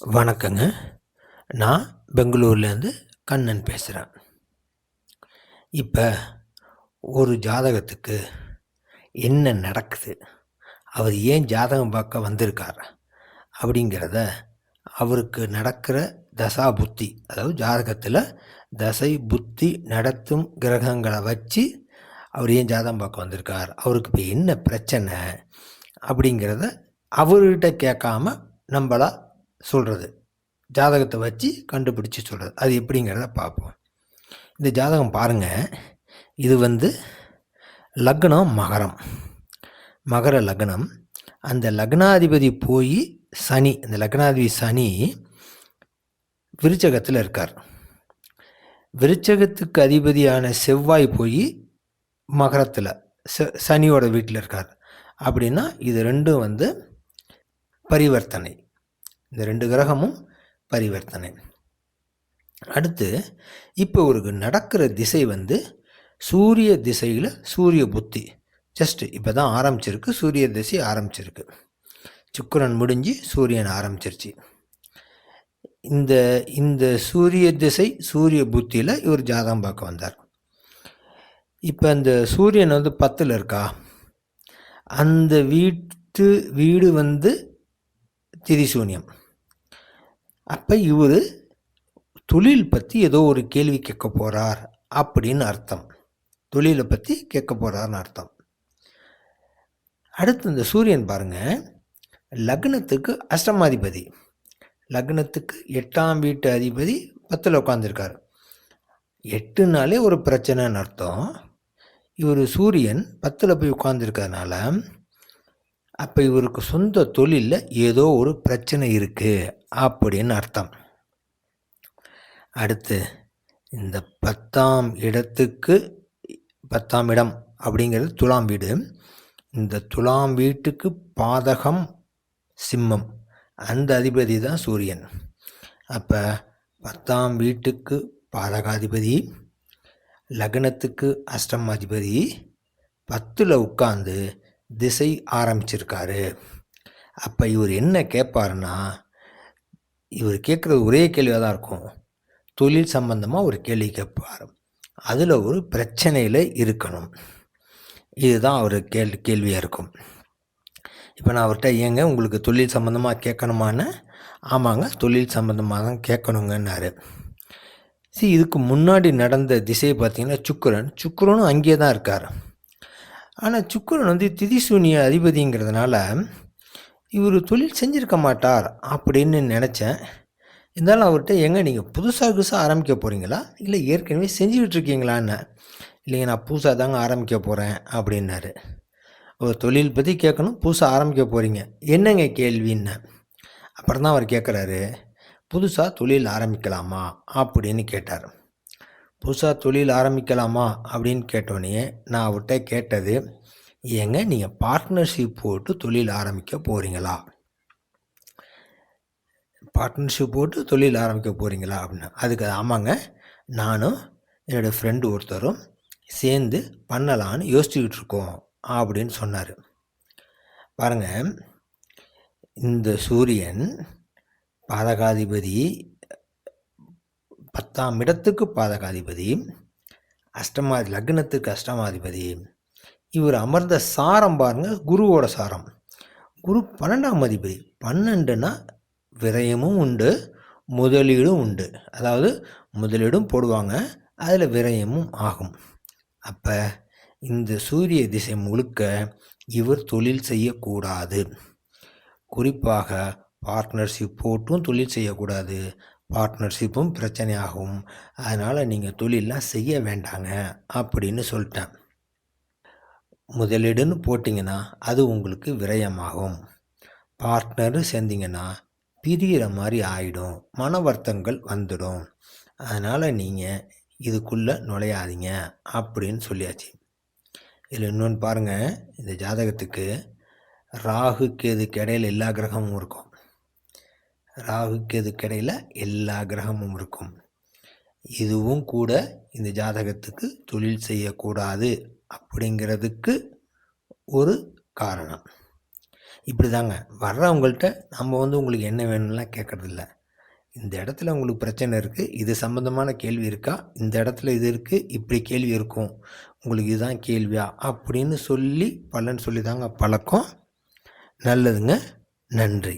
வணக்கங்க. நான் பெங்களூர்லேருந்து கண்ணன் பேசுகிறேன். இப்போ ஒரு ஜாதகத்துக்கு என்ன நடக்குது? அவர் ஏன் ஜாதகம் பார்க்க வந்திருக்கார்? அப்படிங்கிறத அவருக்கு நடக்கிற தசா புத்தி, அதாவது ஜாதகத்தில் தசை புத்தி நடத்தும் கிரகங்களை வச்சு அவர் ஏன் ஜாதகம் பார்க்க வந்திருக்கார்? அவருக்கு இப்போ என்ன பிரச்சனை? அப்படிங்கிறத அவர்கிட்ட கேட்காம நம்மளா சொல்கிறது. ஜாதகத்தை வச்சு கண்டுபிடிச்சி சொல்கிறது. அது எப்படிங்கிறத பார்ப்போம். இந்த ஜாதகம் பாருங்கள். இது லக்னம் மகரம், மகர லக்னம். அந்த லக்னாதிபதி போய் சனி, அந்த லக்னாதிபதி சனி விருச்சகத்தில் இருக்கார். விருச்சகத்துக்கு அதிபதியான செவ்வாய் போய் மகரத்தில் சனியோட வீட்டில் இருக்கார். அப்படின்னா இது ரெண்டும் பரிவர்த்தனை. இந்த ரெண்டு கிரகமும் பரிவர்த்தனை. அடுத்து இப்போ ஒரு நடக்கிற திசை சூரிய திசையில் சூரிய புத்தி ஜஸ்ட் இப்போ தான் ஆரம்பிச்சிருக்கு. சூரிய திசை ஆரம்பிச்சிருக்கு. சுக்கிரன் முடிஞ்சு சூரியன் ஆரம்பிச்சிருச்சு. இந்த இந்த சூரிய திசை சூரிய புத்தியில் இவர் ஜாதகம் பார்க்க வந்தார். இப்போ அந்த சூரியன் 10ல் இருக்கா, அந்த வீடு திரிசூன்யம். அப்போ இவர் தொழில் பற்றி ஏதோ ஒரு கேள்வி கேட்க போகிறார் அப்படின்னு அர்த்தம். தொழிலை பற்றி கேட்க போகிறார்னு அர்த்தம். அடுத்து இந்த சூரியன் பாருங்கள், லக்னத்துக்கு அஷ்டமாதிபதி, லக்னத்துக்கு 8ஆம் வீட்டு அதிபதி 10ல் உட்காந்துருக்கார். 8னாலே ஒரு பிரச்சனைன்னு அர்த்தம். இவர் சூரியன் 10ல் போய் உட்காந்துருக்கறனால அப்போ இவருக்கு சொந்த தொழிலில் ஏதோ ஒரு பிரச்சனை இருக்குது அப்படின்னு அர்த்தம். அடுத்து இந்த 10ஆம் இடத்துக்கு 10ஆம் இடம் அப்படிங்கிறது துலாம் வீடு. இந்த துலாம் வீட்டுக்கு பாதகம் சிம்மம், அந்த அதிபதி தான் சூரியன். அப்போ 10ஆம் வீட்டுக்கு பாதகாதிபதி, லக்னத்துக்கு அஷ்டமாதிபதி 10ல் உட்காந்து திசை ஆரம்பிச்சிருக்காரு. அப்போ இவர் என்ன கேட்பாருன்னா, இவர் கேட்குறது ஒரே கேள்வியாக தான் இருக்கும். தொழில் சம்பந்தமாக ஒரு கேள்வி கேட்பார். அதில் ஒரு பிரச்சனையில் இருக்கணும். இதுதான் அவர் கேள்வியாக இருக்கும். இப்போ நான் அவர்கிட்ட ஏங்க உங்களுக்கு தொழில் சம்மந்தமாக கேட்கணுமான்னு, ஆமாங்க தொழில் சம்மந்தமாக தான் கேட்கணுங்கன்னாரு. இதுக்கு முன்னாடி நடந்த திசையை பார்த்தீங்கன்னா சுக்கிரனும் அங்கே தான் இருக்கார். ஆனால் சுக்கிரன் திதிசூனிய அதிபதிங்கிறதுனால இவர் தொழில் செஞ்சுருக்க மாட்டார் அப்படின்னு நினச்சேன். இருந்தாலும் அவர்கிட்ட ஏங்க நீங்கள் புதுசாக ஆரம்பிக்க போகிறீங்களா, இல்லை ஏற்கனவே செஞ்சுக்கிட்டு இருக்கீங்களான்னு. இல்லைங்க நான் புதுசாக தாங்க ஆரம்பிக்க போகிறேன் அப்படின்னாரு. ஒரு தொழில் பற்றி கேட்கணும், புதுசாக ஆரம்பிக்க போகிறீங்க, என்னங்க கேள்வின்னு. அப்புறம் தான் அவர் கேட்குறாரு, புதுசாக தொழில் ஆரம்பிக்கலாமா அப்படின்னு கேட்டார். புதுசாக தொழில் ஆரம்பிக்கலாமா அப்படின்னு கேட்டோன்னே நான் அவர்கிட்ட கேட்டது, ஏங்க நீங்கள் பார்ட்னர்ஷிப் போட்டு தொழில் ஆரம்பிக்க போகிறீங்களா, பார்ட்னர்ஷிப் போட்டு தொழில் ஆரம்பிக்க போகிறீங்களா அப்படின்னு. அதுக்கு ஆமாங்க, நானும் என்னோடய ஃப்ரெண்டு ஒருத்தரும் சேர்ந்து பண்ணலான்னு யோசிச்சுக்கிட்டு இருக்கோம் அப்படின்னு சொன்னார். பாருங்கள், இந்த சூரியன் பாதகாதிபதி, 10ஆம் இடத்துக்கு பாதகாதிபதி, லக்னத்துக்கு அஷ்டமாதிபதி. இவர் அமர்ந்த சாரம் பாருங்கள், குருவோட சாரம். குரு 12ஆம் அதிபதி. 12னா விரயமும் உண்டு, முதலீடும் உண்டு. அதாவது முதலீடும் போடுவாங்க, அதில் விரயமும் ஆகும். அப்போ இந்த சூரிய திசை முழுக்க இவர் தொழில் செய்யக்கூடாது. குறிப்பாக பார்ட்னர்ஷிப் போட்டும் தொழில் செய்யக்கூடாது. பார்ட்னர்ஷிப்பும் பிரச்சனையாகும். அதனால் நீங்கள் தொழிலெலாம் செய்ய வேண்டாங்க அப்படின்னு சொல்லிட்டேன். முதலீடுன்னு போட்டிங்கன்னா அது உங்களுக்கு விரயமாகும். பார்ட்னரு சேர்ந்திங்கன்னா பிரிகிற மாதிரி ஆகிடும், மன வருத்தங்கள் வந்துடும். அதனால் நீங்கள் இதுக்குள்ளே நுழையாதீங்க அப்படின்னு சொல்லியாச்சு. இதில் இன்னொன்று பாருங்கள், இந்த ஜாதகத்துக்கு ராகு கேதுக்கு இடையில் எல்லா கிரகமும் இருக்கும். ராகு கேதுக்கு இடையில் எல்லா கிரகமும் இருக்கும். இதுவும் கூட இந்த ஜாதகத்துக்கு தொழில் செய்யக்கூடாது அப்படிங்கிறதுக்கு ஒரு காரணம். இப்படி தாங்க வர்றவங்கள்ட்ட நம்ம உங்களுக்கு என்ன வேணும்லாம் கேட்குறதில்ல. இந்த இடத்துல உங்களுக்கு பிரச்சனை இருக்குது, இது சம்மந்தமான கேள்வி இருக்கா, இந்த இடத்துல இது இருக்குது, இப்படி கேள்வி இருக்கும், உங்களுக்கு இதுதான் கேள்வியா அப்படின்னு சொல்லி பலன் சொல்லி தாங்க பழக்கம். நல்லதுங்க. நன்றி.